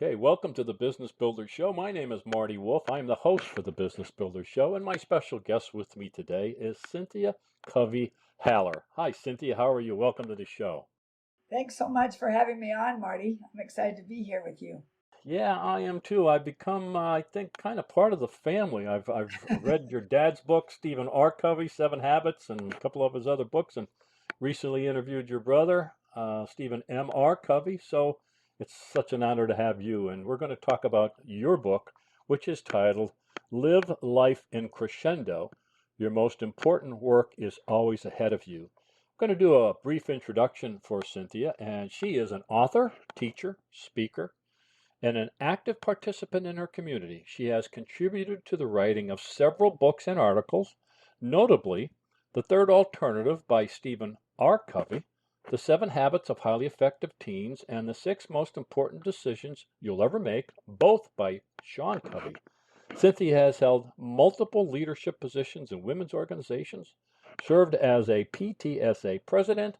Okay, welcome to the Business Builder Show. My name is Marty Wolf. I'm the host for the Business Builder Show, and my special guest with me today is Cynthia Covey Haller. Hi, Cynthia. How are you? Welcome to the show. Thanks so much for having me on, Marty. I'm excited to be here with you. Yeah, I am too. I've become, I think, kind of part of the family. I've read your dad's book, Stephen R. Covey, Seven Habits, and a couple of his other books, and recently interviewed your brother, Stephen M. R. Covey. So it's such an honor to have you. And we're going to talk about your book, which is titled "Live Life in Crescendo. Your most important work is always ahead of you." I'm going to do a brief introduction for Cynthia, and she is an author, teacher, speaker, and an active participant in her community. She has contributed to the writing of several books and articles, notably The Third Alternative by Stephen R. Covey, The 7 Habits of Highly Effective Teens, and The 6 Most Important Decisions You'll Ever Make, both by Sean Covey. Cynthia has held multiple leadership positions in women's organizations, served as a PTSA president,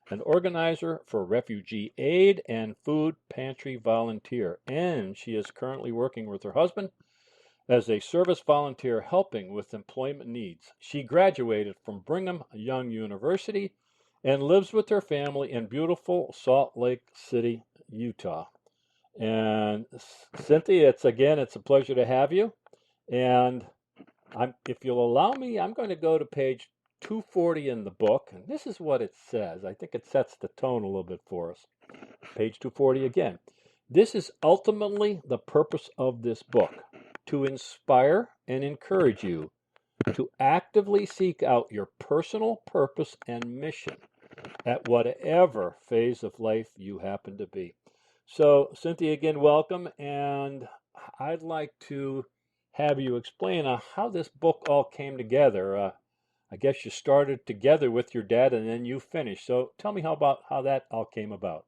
an organizer for refugee aid and food pantry volunteer, and she is currently working with her husband as a service volunteer helping with employment needs. She graduated from Brigham Young University and lives with her family in beautiful Salt Lake City, Utah. And Cynthia, it's a pleasure to have you. And if you'll allow me, I'm going to go to page 240 in the book, and this is what it says. I think it sets the tone a little bit for us. Page 240 again. This is ultimately the purpose of this book, to inspire and encourage you to actively seek out your personal purpose and mission at whatever phase of life you happen to be. So, Cynthia, again, welcome, and I'd like to have you explain how this book all came together. I guess you started together with your dad, and then you finished. So, tell me about how that all came about.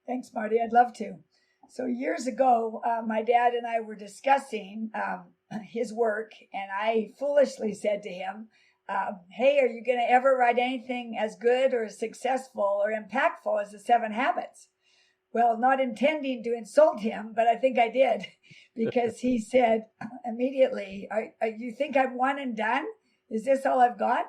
Thanks, Marty. I'd love to. So, years ago, my dad and I were discussing his work, and I foolishly said to him, hey, are you going to ever write anything as good or as successful or impactful as the 7 Habits? Well, not intending to insult him, but I think I did because he said immediately, you think I'm one and done? Is this all I've got?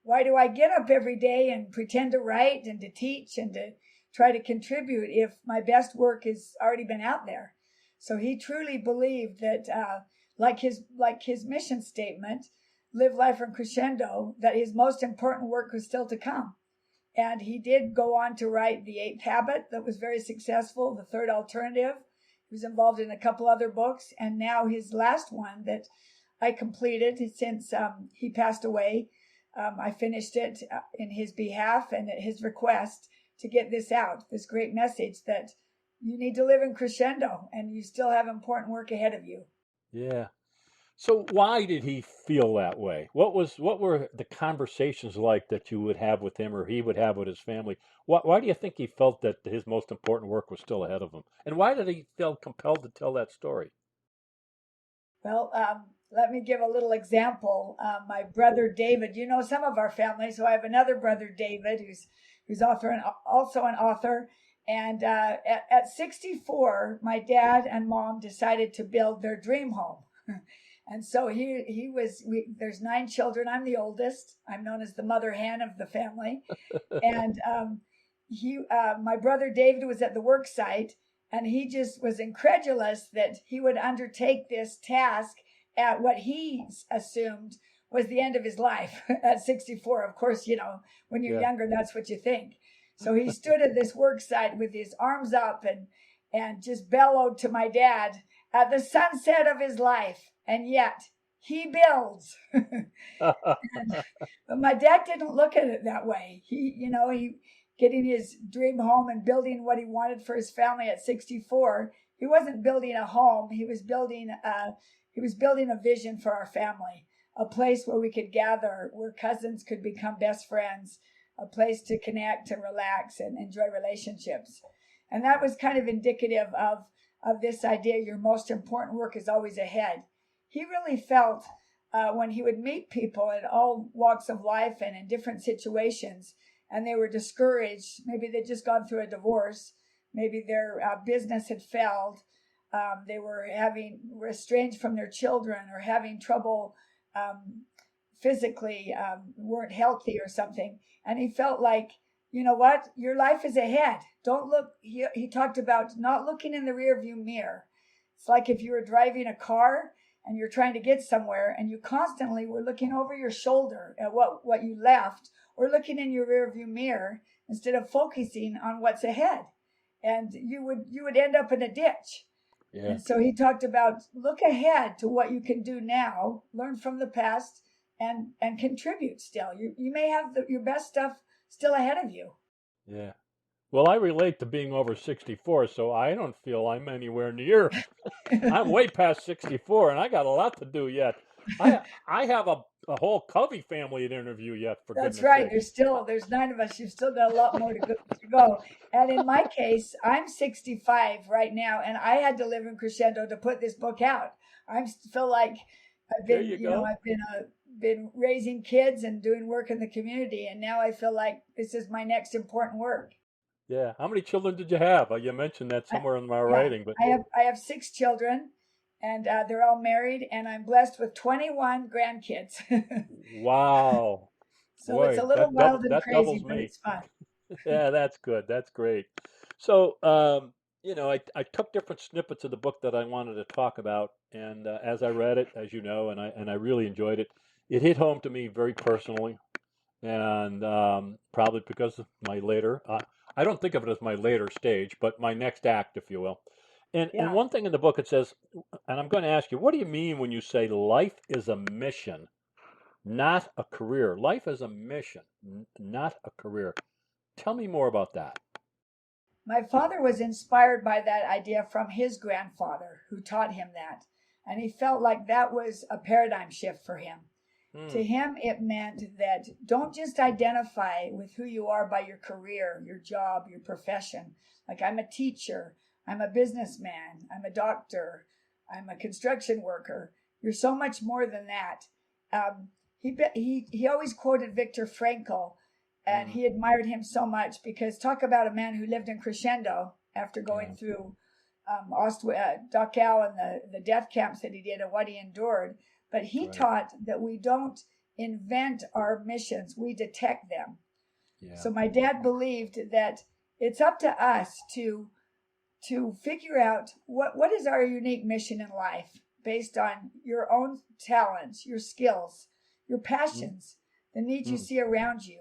Why do I get up every day and pretend to write and to teach and to try to contribute if my best work has already been out there? So he truly believed that, like his mission statement, live life in crescendo, that his most important work was still to come. And he did go on to write The 8th Habit that was very successful, The Third Alternative. He was involved in a couple other books. And now his last one that I completed since he passed away, I finished it in his behalf and at his request to get this out, this great message that you need to live in crescendo and you still have important work ahead of you. Yeah. So why did he feel that way? What were the conversations like that you would have with him or he would have with his family? Why do you think he felt that his most important work was still ahead of him? And why did he feel compelled to tell that story? Well, let me give a little example. My brother David, you know some of our family, so I have another brother David who's also an author. And at 64, my dad and mom decided to build their dream home. And so there's 9 children. I'm the oldest. I'm known as the mother hen of the family. And my brother David was at the work site, and he just was incredulous that he would undertake this task at what he assumed was the end of his life at 64. Of course, when you're Yeah. younger, that's what you think. So he stood at this work site with his arms up and just bellowed to my dad at the sunset of his life. And yet he builds. But my dad didn't look at it that way. He getting his dream home and building what he wanted for his family at 64. He wasn't building a home. He was building a vision for our family, a place where we could gather, where cousins could become best friends, a place to connect and relax and enjoy relationships. And that was kind of indicative of this idea, your most important work is always ahead. He really felt when he would meet people in all walks of life and in different situations, and they were discouraged, maybe they'd just gone through a divorce, maybe their business had failed. They were estranged from their children, or having trouble physically, weren't healthy or something. And he felt like, you know what, your life is ahead. Don't look. He talked about not looking in the rearview mirror. It's like if you were driving a car and you're trying to get somewhere, and you constantly were looking over your shoulder at what you left, or looking in your rearview mirror instead of focusing on what's ahead, and you would end up in a ditch. Yeah. And so he talked about look ahead to what you can do now, learn from the past, and contribute still. You may have your best stuff still ahead of you. Yeah. Well, I relate to being over 64, so I don't feel I'm anywhere near. I'm way past 64, and I got a lot to do yet. I have a whole Covey family to interview yet, for That's goodness right. sake. There's 9 of us. You've still got a lot more to go. And in my case, I'm 65 right now, and I had to live in Crescendo to put this book out. I feel like I've There been, you go. I've been raising kids and doing work in the community, and now I feel like this is my next important work. Yeah. How many children did you have? You mentioned that somewhere in my Yeah, writing, but I have 6 children, and they're all married, and I'm blessed with 21 grandkids. wow. So it's Boy, a little wild and that crazy, doubles but me. it's fun. Yeah, that's good. That's great. So, I took different snippets of the book that I wanted to talk about, and as I read it, as you know, and I really enjoyed it, it hit home to me very personally, and probably because of my later, I don't think of it as my later stage, but my next act, if you will. And Yeah. one thing in the book it says, and I'm going to ask you, what do you mean when you say life is a mission, not a career? Life is a mission, not a career. Tell me more about that. My father was inspired by that idea from his grandfather, who taught him that. And he felt like that was a paradigm shift for him. Hmm. To him, it meant that don't just identify with who you are by your career, your job, your profession. Like, I'm a teacher, I'm a businessman, I'm a doctor, I'm a construction worker. You're so much more than that. He always quoted Viktor Frankl, and he admired him so much because talk about a man who lived in Crescendo after going through Dachau and the death camps that he did and what he endured. But he taught that we don't invent our missions, we detect them. Yeah. So my dad believed that it's up to us to figure out what is our unique mission in life based on your own talents, your skills, your passions, the needs you see around you.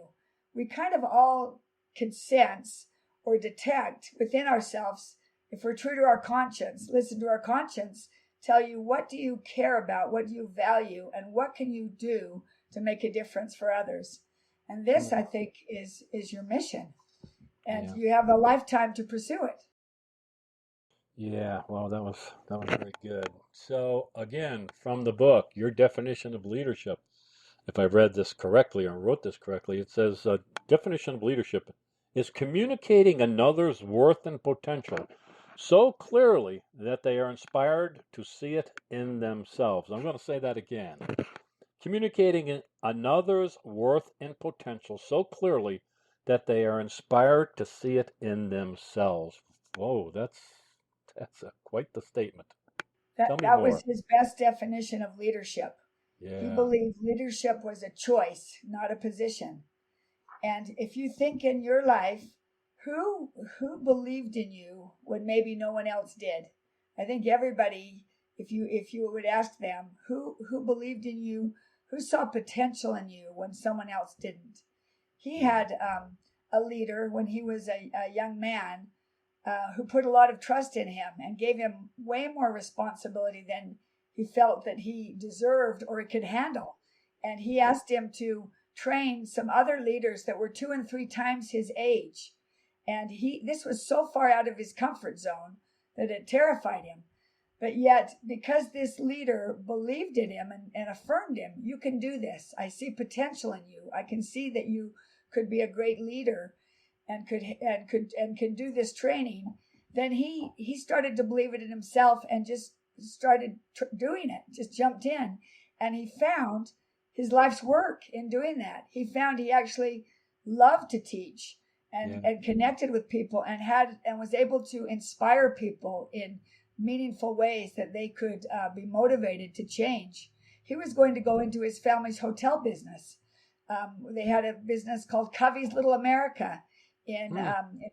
We kind of all can sense or detect within ourselves, if we're true to our conscience, listen to our conscience, tell you what do you care about, what do you value, and what can you do to make a difference for others. And this, I think, is your mission. And you have a lifetime to pursue it. Yeah, well, that was very good. So again, from the book, your definition of leadership, if I've read this correctly or wrote this correctly, it says definition of leadership is communicating another's worth and potential so clearly that they are inspired to see it in themselves. I'm going to say that again. Communicating another's worth and potential so clearly that they are inspired to see it in themselves. Whoa, that's quite the statement. Tell me That was more. his best definition of leadership. He Yeah. believed leadership was a choice, not a position. And if you think in your life, who believed in you when maybe no one else did? I think everybody, if you would ask them, who believed in you, who saw potential in you when someone else didn't. He had a leader when he was a young man who put a lot of trust in him and gave him way more responsibility than he felt that he deserved or could handle. And he asked him to train some other leaders that were 2 and 3 times his age. And this was so far out of his comfort zone that it terrified him. But yet, because this leader believed in him and affirmed him, you can do this. I see potential in you. I can see that you could be a great leader and can do this training. Then he started to believe it in himself and just started doing it, just jumped in. And he found his life's work in doing that. He found he actually loved to teach and connected with people and was able to inspire people in meaningful ways that they could be motivated to change. He was going to go into his family's hotel business. They had a business called Covey's Little America in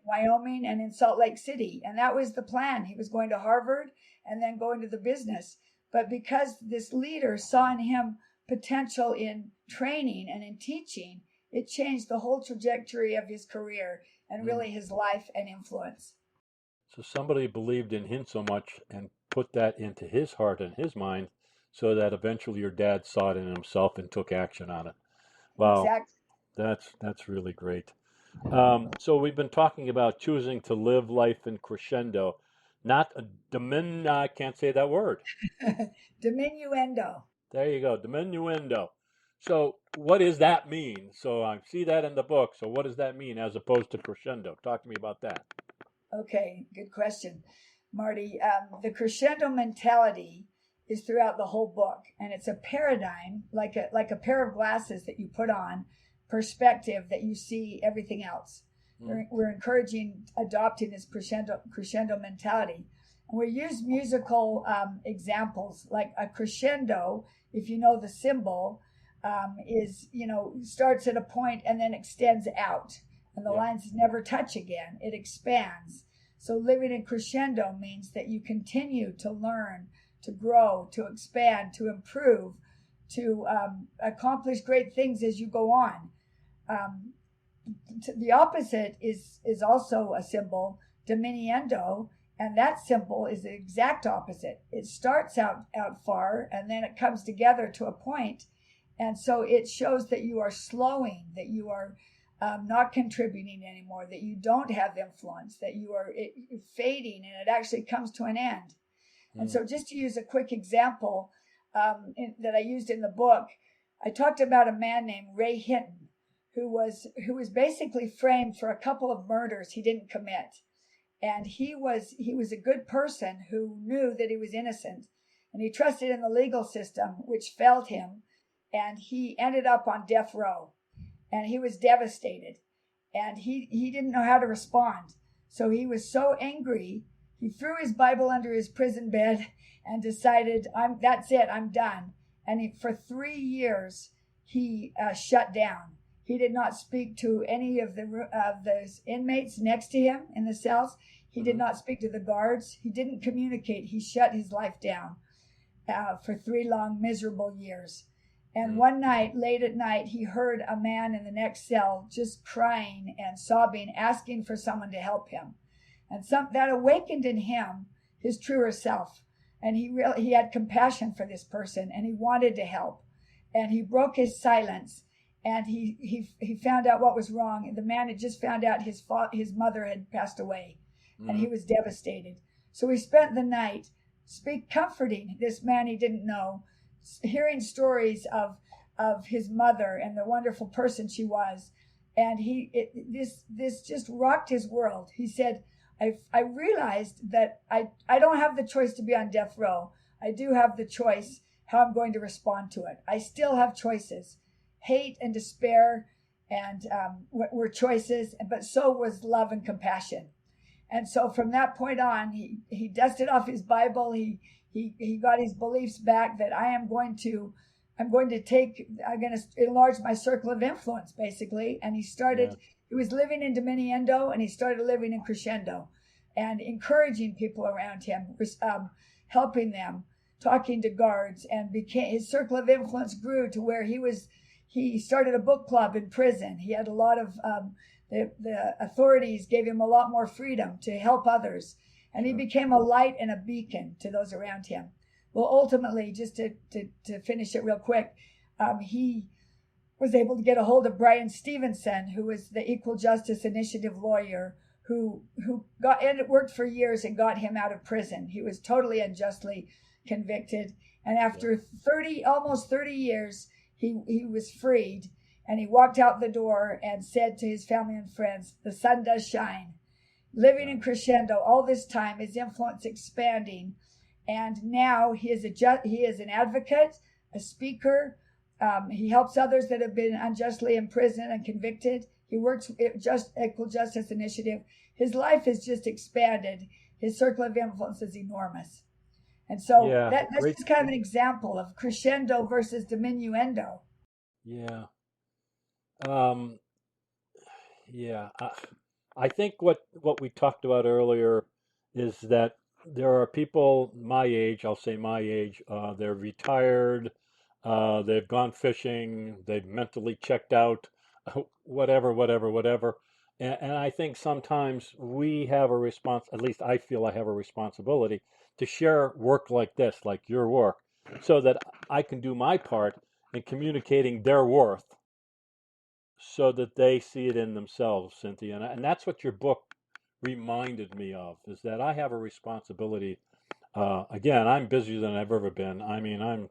Wyoming and in Salt Lake City. And that was the plan. He was going to Harvard and then go into the business. But because this leader saw in him potential in training and in teaching, it changed the whole trajectory of his career and really his life and influence. So somebody believed in him so much and put that into his heart and his mind so that eventually your dad saw it in himself and took action on it. Wow. Exactly. That's really great. So we've been talking about choosing to live life in crescendo, not I can't say that word. Diminuendo. There you go, diminuendo. So what does that mean? So I see that in the book. So what does that mean as opposed to crescendo? Talk to me about that. Okay, good question, Marty. The crescendo mentality is throughout the whole book, and it's a paradigm, like a pair of glasses that you put on, perspective that you see everything else. We're encouraging adopting this crescendo mentality. And we use musical examples, like a crescendo, if you know the symbol, is, starts at a point and then extends out. And the lines never touch again. It expands. So living in crescendo means that you continue to learn, to grow, to expand, to improve, to accomplish great things as you go on. The opposite is also a symbol, diminuendo, and that symbol is the exact opposite. It starts out far, and then it comes together to a point, and so it shows that you are slowing, that you are not contributing anymore, that you don't have influence, that you are fading, and it actually comes to an end. And so just to use a quick example that I used in the book, I talked about a man named Ray Hinton, who was basically framed for a couple of murders he didn't commit. And he was a good person who knew that he was innocent, and he trusted in the legal system, which failed him, and he ended up on death row. And he was devastated, and he didn't know how to respond. So he was so angry, he threw his Bible under his prison bed and decided, that's it, I'm done. And for 3 years, he shut down. He did not speak to any of the inmates next to him in the cells. He did not speak to the guards. He didn't communicate. He shut his life down for 3 long, miserable years. And one night, late at night, he heard a man in the next cell just crying and sobbing, asking for someone to help him. And that awakened in him his truer self. And he had compassion for this person, and he wanted to help. And he broke his silence, and he found out what was wrong. The man had just found out his mother had passed away, and he was devastated. So he spent the night comforting this man he didn't know, hearing stories of his mother and the wonderful person she was. And this just rocked his world. He said, I realized that I don't have the choice to be on death row. I do have the choice how I'm going to respond to it. I still have choices. Hate and despair and were choices, but so was love and compassion. And so from that point on, he dusted off his Bible. He got his beliefs back that I'm going to enlarge my circle of influence, basically. And he was living in diminuendo, and he started living in crescendo and encouraging people around him, helping them, talking to guards, and his circle of influence grew to where he started a book club in prison. He had a lot of, the authorities gave him a lot more freedom to help others. And he became a light and a beacon to those around him. Well, ultimately, just to finish it real quick, he was able to get a hold of Brian Stevenson, who was the Equal Justice Initiative lawyer, who worked for years and got him out of prison. He was totally unjustly convicted, and after almost 30 years, he was freed, and he walked out the door and said to his family and friends, "The sun does shine." Living in crescendo all this time, his influence expanding, and now he is an advocate, a speaker. He helps others that have been unjustly imprisoned and convicted. He works at Just Equal Justice Initiative. His life has just expanded. His circle of influence is enormous. And so Yeah, that's great. just kind of an example of crescendo versus diminuendo. Yeah. Um, yeah. I think what we talked about earlier is that there are people my age, I'll say my age, they're retired, they've gone fishing, they've mentally checked out, whatever. And I think sometimes we have a response, at least I feel I have a responsibility to share work like this, like your work, so that I can do my part in communicating their worth so that they see it in themselves, Cynthia. And that's what your book reminded me of, is that I have a responsibility. Again, I'm busier than I've ever been. I mean, I'm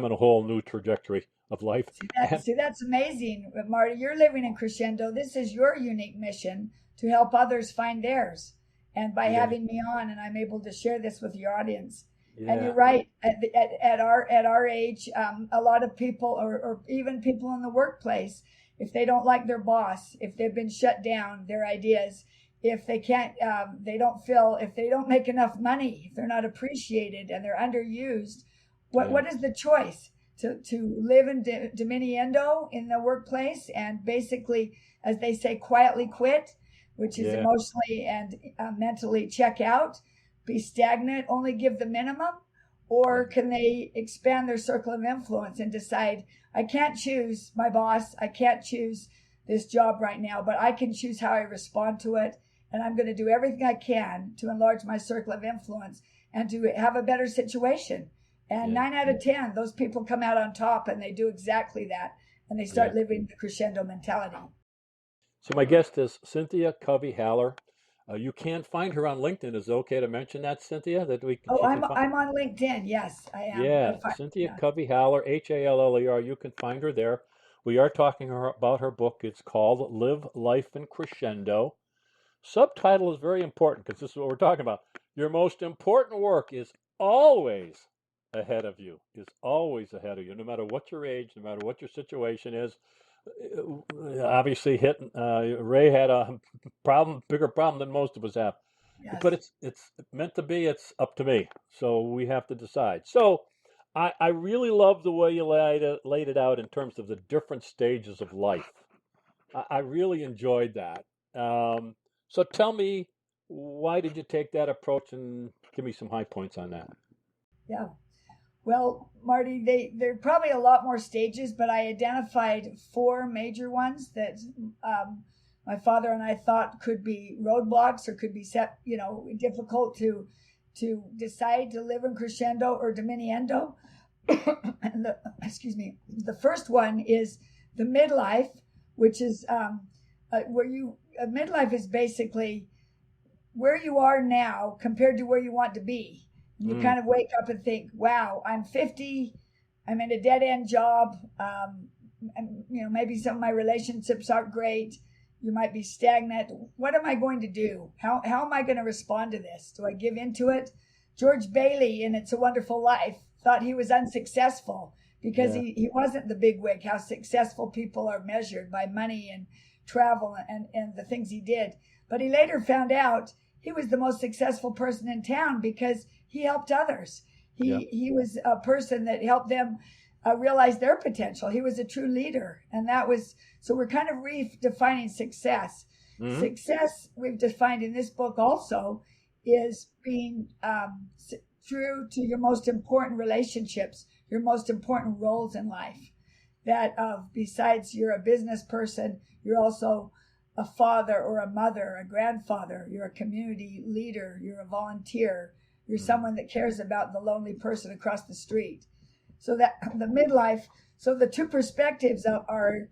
in a whole new trajectory of life. And See, that's amazing, Marty. You're living in crescendo. This is your unique mission to help others find theirs. And by yeah, having me on, and I'm able to share this with your audience. And yeah, you're right. At our age, a lot of people, or even people in the workplace, if they don't like their boss, if they've been shut down, their ideas, if they can't, they don't feel, if they don't make enough money, if they're not appreciated and they're underused, yeah, what is the choice? To live in diminuendo in the workplace and basically, as they say, quietly quit, which is yeah, emotionally and mentally check out, be stagnant, only give the minimum, yeah, or can they expand their circle of influence and decide, I can't choose my boss, I can't choose this job right now, but I can choose how I respond to it, and I'm going to do everything I can to enlarge my circle of influence and to have a better situation. And yeah, 9 out of 10, those people come out on top and they do exactly that. And they yeah. start living the crescendo mentality. So my guest is Cynthia Covey Haller. You can find her on LinkedIn. Is it okay to mention that, Cynthia? That Oh, she can I'm find. I'm on LinkedIn. Yes, I am. Yeah, Cynthia Yeah. Covey Haller, Haller. You can find her there. We are talking about her book. It's called Live Life in Crescendo. Subtitle is very important because this is what we're talking about. Your most important work is always ahead of you, no matter what your age, no matter what your situation is. Obviously, Ray had a bigger problem than most of us have. But Yes. it's meant to be. It's up to me. So we have to decide. So I really love the way you laid it out in terms of the different stages of life. I really enjoyed that. So tell me, why did you take that approach, and give me some high points on that? Yeah. Well, Marty, there are probably a lot more stages, but I identified four major ones that my father and I thought could be roadblocks or could be set, difficult to decide to live in crescendo or diminuendo. And excuse me, the first one is the midlife, which is midlife is basically where you are now compared to where you want to be. And you Mm, kind of wake up and think, wow, I'm 50, I'm in a dead end job. And, maybe some of my relationships aren't great. You might be stagnant. What am I going to do? How am I going to respond to this? Do I give into it? George Bailey in It's a Wonderful Life thought he was unsuccessful because yeah, he wasn't the big wig. How successful people are measured by money and travel and the things he did. But he later found out he was the most successful person in town because he helped others. yeah, He was a person that helped them realize their potential. He was a true leader, and that was so. We're kind of redefining success. hmm, Success we've defined in this book also is being true to your most important relationships, your most important roles in life. That besides you're a business person, you're also a father or a mother, a grandfather, you're a community leader, you're a volunteer, you're hmm, someone that cares about the lonely person across the street. So that the midlife, so the two perspectives are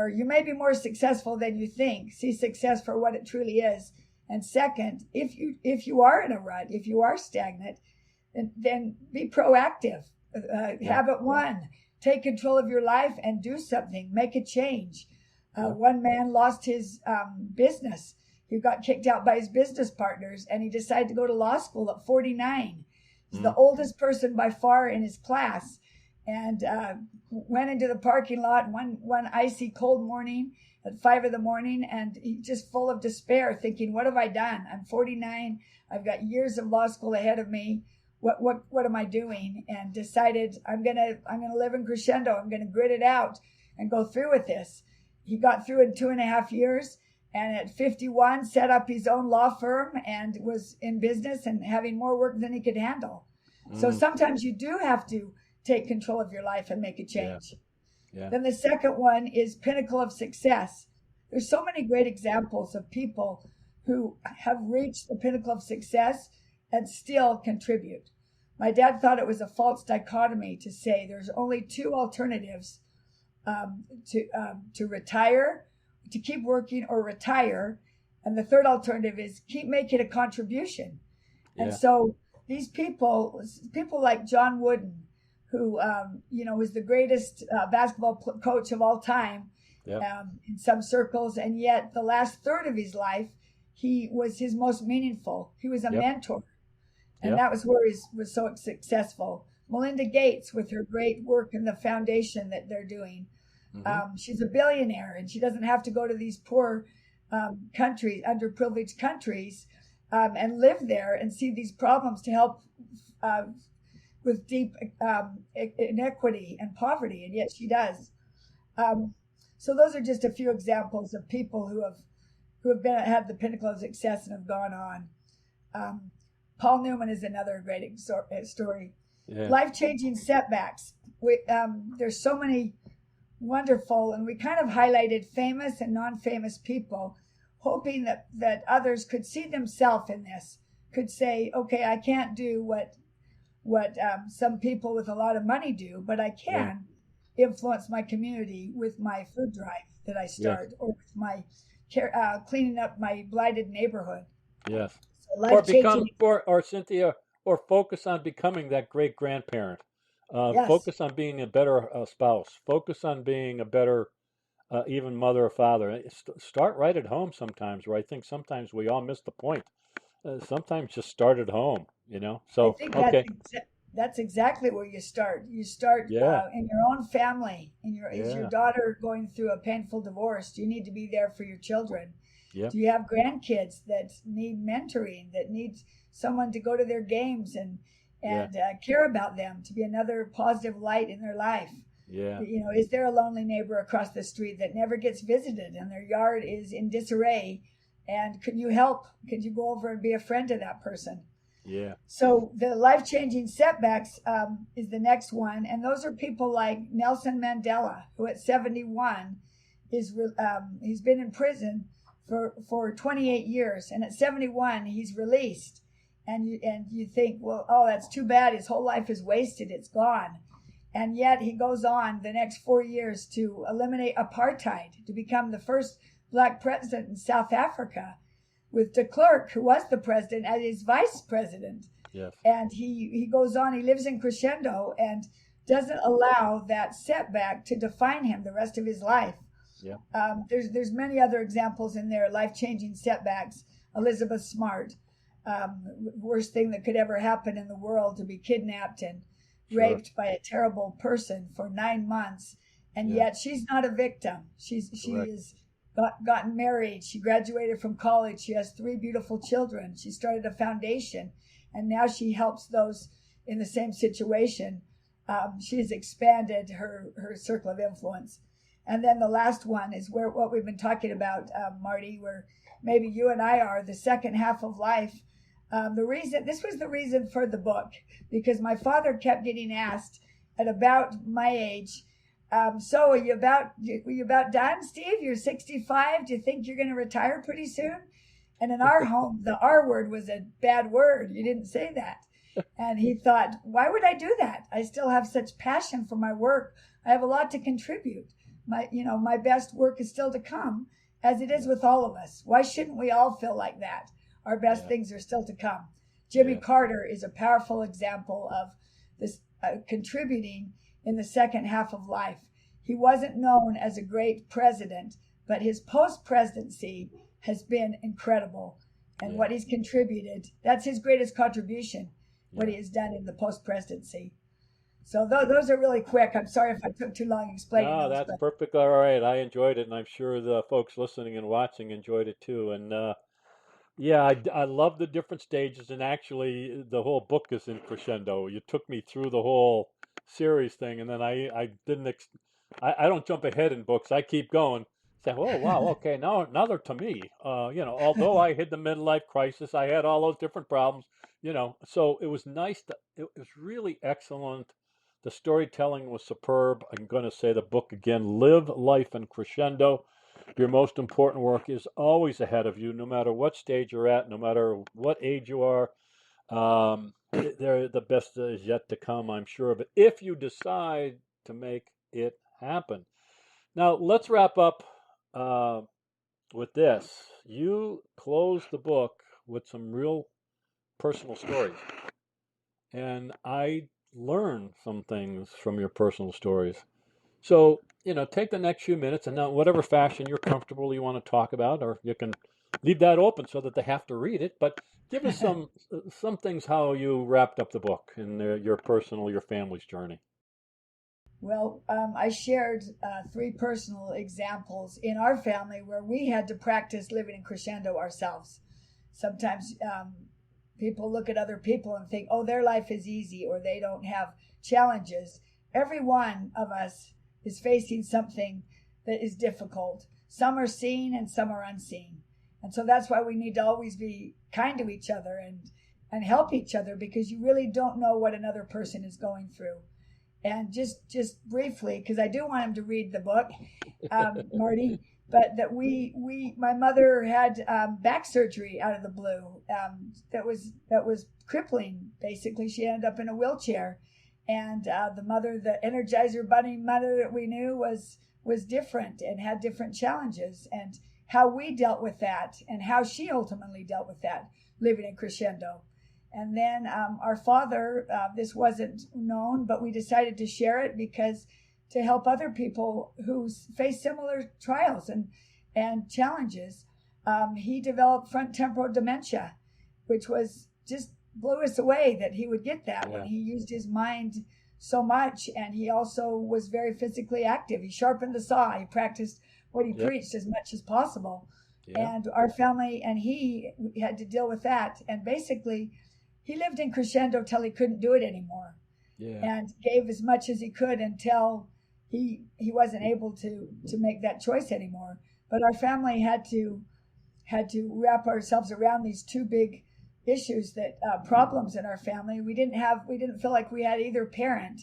you may be more successful than you think. See success for what it truly is. And second, if you are in a rut, if you are stagnant, then be proactive. yeah, Habit one: take control of your life and do something. Make a change. yeah, One man lost his business. He got kicked out by his business partners, and he decided to go to law school at 49. He's mm, the oldest person by far in his class, and went into the parking lot one icy cold morning at 5 in the morning, and he's just full of despair, thinking, what have I done? I'm 49. I've got years of law school ahead of me. What am I doing? And decided I'm gonna live in Crescendo. I'm gonna grit it out and go through with this. He got through in 2.5 years, and at 51 set up his own law firm and was in business and having more work than he could handle. So sometimes you do have to take control of your life and make a change. Yeah. Then the second one is pinnacle of success. There's so many great examples of people who have reached the pinnacle of success and still contribute. My dad thought it was a false dichotomy to say there's only two alternatives, to retire, to keep working or retire. And the third alternative is keep making a contribution. Yeah. And so these people like John Wooden, who, was the greatest basketball coach of all time, in some circles. And yet the last third of his life, he was his most meaningful. He was a mentor. And that was where he was so successful. Melinda Gates, with her great work in the foundation that they're doing. She's a billionaire, and she doesn't have to go to these poor countries, underprivileged countries, and live there and see these problems to help with deep inequity and poverty, and yet she does. So those are just a few examples of people who have had the pinnacle of success and have gone on. Paul Newman is another great story. Yeah. Life-changing setbacks. There's so many wonderful, and we kind of highlighted famous and non-famous people, hoping that others could see themselves in this, could say, okay, I can't do what some people with a lot of money do, but I can influence my community with my food drive that I start, or with my cleaning up my blighted neighborhood. Yes. Or Cynthia, or focus on becoming that great grandparent. Focus on being a better spouse. Focus on being a better even mother or father. Start right at home sometimes, where I think sometimes we all miss the point. Sometimes just start at home, So, I think that's exactly where you start. You start in your own family. Is your daughter going through a painful divorce? Do you need to be there for your children? Do you have grandkids that need mentoring, that need someone to go to their games and care about them, to be another positive light in their life? Is there a lonely neighbor across the street that never gets visited and their yard is in disarray? And could you help? Could you go over and be a friend to that person? So the life-changing setbacks is the next one. And those are people like Nelson Mandela, who at 71 he's been in prison for 28 years. And at 71, he's released. And you think, well, oh, that's too bad. His whole life is wasted. It's gone. And yet he goes on the next 4 years to eliminate apartheid, to become the first Black president in South Africa, with de Klerk, who was the president, as his vice president. And he goes on, he lives in Crescendo and doesn't allow that setback to define him the rest of his life. There's many other examples in there, life-changing setbacks. Elizabeth Smart, worst thing that could ever happen in the world, to be kidnapped and raped by a terrible person for 9 months. And yet she's not a victim. She is gotten married. She graduated from college. She has 3 beautiful children. She started a foundation, and now she helps those in the same situation. She has expanded her circle of influence. And then the last one is what we've been talking about, Marty, where maybe you and I are, the second half of life. This was the reason for the book, because my father kept getting asked at about my age, so are you about done, Steve? You're 65. Do you think you're going to retire pretty soon? And in our home, the R word was a bad word. You didn't say that. And he thought, why would I do that? I still have such passion for my work. I have a lot to contribute. My best work is still to come, as it is with all of us. Why shouldn't we all feel like that? Our best things are still to come. Jimmy Carter is a powerful example of this contributing in the second half of life. He wasn't known as a great president, but his post-presidency has been incredible. And what he's contributed, that's his greatest contribution, what he has done in the post-presidency. So those are really quick. I'm sorry if I took too long explaining No, those, that's but perfect. All right. I enjoyed it, and I'm sure the folks listening and watching enjoyed it too. And yeah, I love the different stages, and actually, the whole book is in crescendo. You took me through the whole series thing, and then I didn't I don't jump ahead in books. I keep going. Say, oh wow, okay, now they're to me. Although I had the midlife crisis, I had all those different problems. So it was nice. It was really excellent. The storytelling was superb. I'm going to say the book again: Live Life in Crescendo. Your most important work is always ahead of you, no matter what stage you're at, no matter what age you are. The best is yet to come, I'm sure of it, if you decide to make it happen. Now, let's wrap up uh, with this. You close the book with some real personal stories, and I learned some things from your personal stories. So, take the next few minutes and now, whatever fashion you're comfortable you want to talk about, or you can leave that open so that they have to read it. But give us some things how you wrapped up the book and your personal, your family's journey. well, I shared three personal examples in our family where we had to practice living in crescendo ourselves. Sometimes people look at other people and think, oh, their life is easy or they don't have challenges. Every one of us is facing something that is difficult. Some are seen and some are unseen. And so that's why we need to always be kind to each other and help each other, because you really don't know what another person is going through. And just briefly, because I do want him to read the book, Marty, but that my mother had back surgery out of the blue, that was crippling. Basically, she ended up in a wheelchair, and the Energizer Bunny mother that we knew was different and had different challenges, and how we dealt with that, and how she ultimately dealt with that, living in crescendo. And then our father, this wasn't known, but we decided to share it because to help other people who face similar trials and challenges. He developed front temporal dementia, which was just blew us away that he would get that when Yeah. he used his mind so much. And he also was very physically active. He sharpened the saw. He practiced what he Yep. preached as much as possible. Yep. And our family and he had to deal with that. And basically, he lived in crescendo till he couldn't do it anymore, Yeah. and gave as much as he could until he wasn't able to make that choice anymore. But our family had to wrap ourselves around these two big issues, that problems in our family. We didn't feel like we had either parent.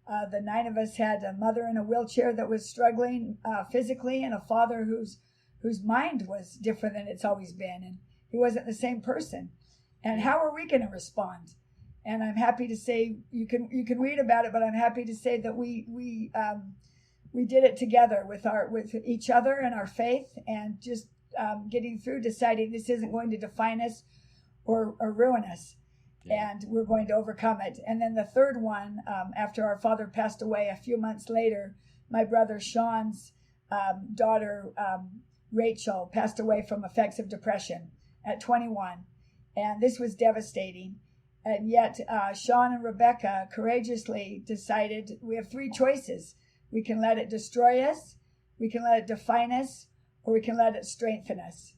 The nine of us had a mother in a wheelchair that was struggling physically, and a father whose mind was different than it's always been, and he wasn't the same person. And Yeah. how are we going to respond? And I'm happy to say, you can read about it, but I'm happy to say that we did it together with each other and our faith, and just getting through, deciding this isn't going to define us or ruin us, Yeah. and we're going to overcome it. And then the third one, after our father passed away a few months later, my brother Sean's daughter Rachel passed away from effects of depression at 21, and this was devastating. And yet, Sean and Rebecca courageously decided we have three choices. We can let it destroy us, we can let it define us, or we can let it strengthen us.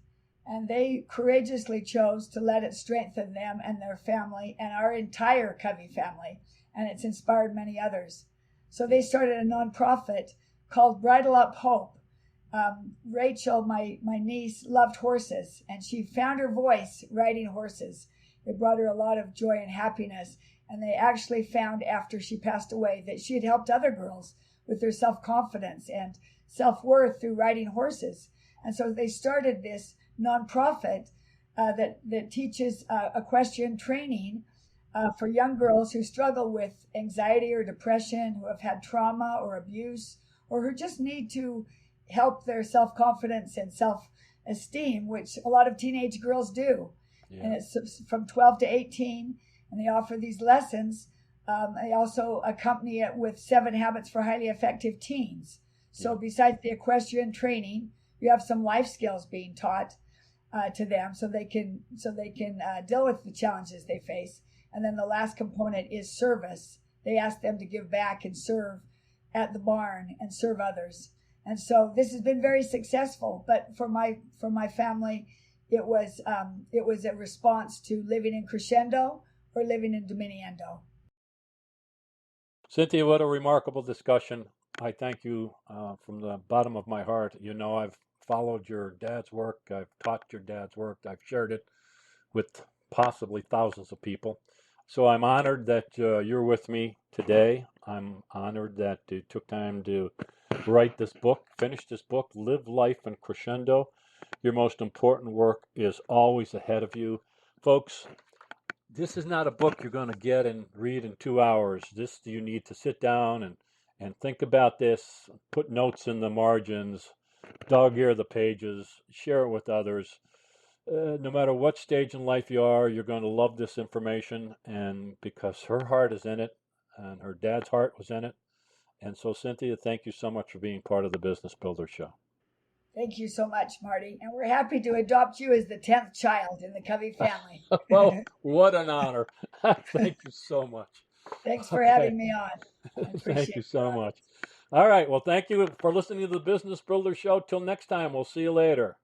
And they courageously chose to let it strengthen them and their family and our entire Covey family. And it's inspired many others. So they started a nonprofit called Bridle Up Hope. Rachel, my niece, loved horses, and she found her voice riding horses. It brought her a lot of joy and happiness. And they actually found, after she passed away, that she had helped other girls with their self-confidence and self-worth through riding horses. And so they started this nonprofit that teaches equestrian training for young girls who struggle with anxiety or depression, who have had trauma or abuse, or who just need to help their self-confidence and self-esteem, which a lot of teenage girls do. Yeah. And it's from 12 to 18, and they offer these lessons. They also accompany it with 7 Habits for Highly Effective Teens. So Yeah. besides the equestrian training, you have some life skills being taught to them, so they can deal with the challenges they face. And then the last component is service they asked them to give back and serve at the barn and serve others. And so this has been very successful. But for my family, it was a response to living in Crescendo or living in Dominiendo. Cynthia, what a remarkable discussion. I thank you from the bottom of my heart. You know, I've followed your dad's work. I've taught your dad's work. I've shared it with possibly thousands of people. So I'm honored that you're with me today. I'm honored that you took time to write this book, finish this book, Live Life in Crescendo. Your most important work is always ahead of you. Folks, this is not a book you're going to get and read in 2 hours. This, you need to sit down and think about this, put notes in the margins, dog ear the pages, share it with others. No matter what stage in life you are, you're going to love this information, and because her heart is in it and her dad's heart was in it. And so, Cynthia, thank you so much for being part of the Business Builder Show. Thank you so much, Marty. And we're happy to adopt you as the 10th child in the Covey family. Well, what an honor. Thank you so much. Thanks for having me on. I appreciate Thank you so much. All right. Well, thank you for listening to the Business Builder Show. Till next time, we'll see you later.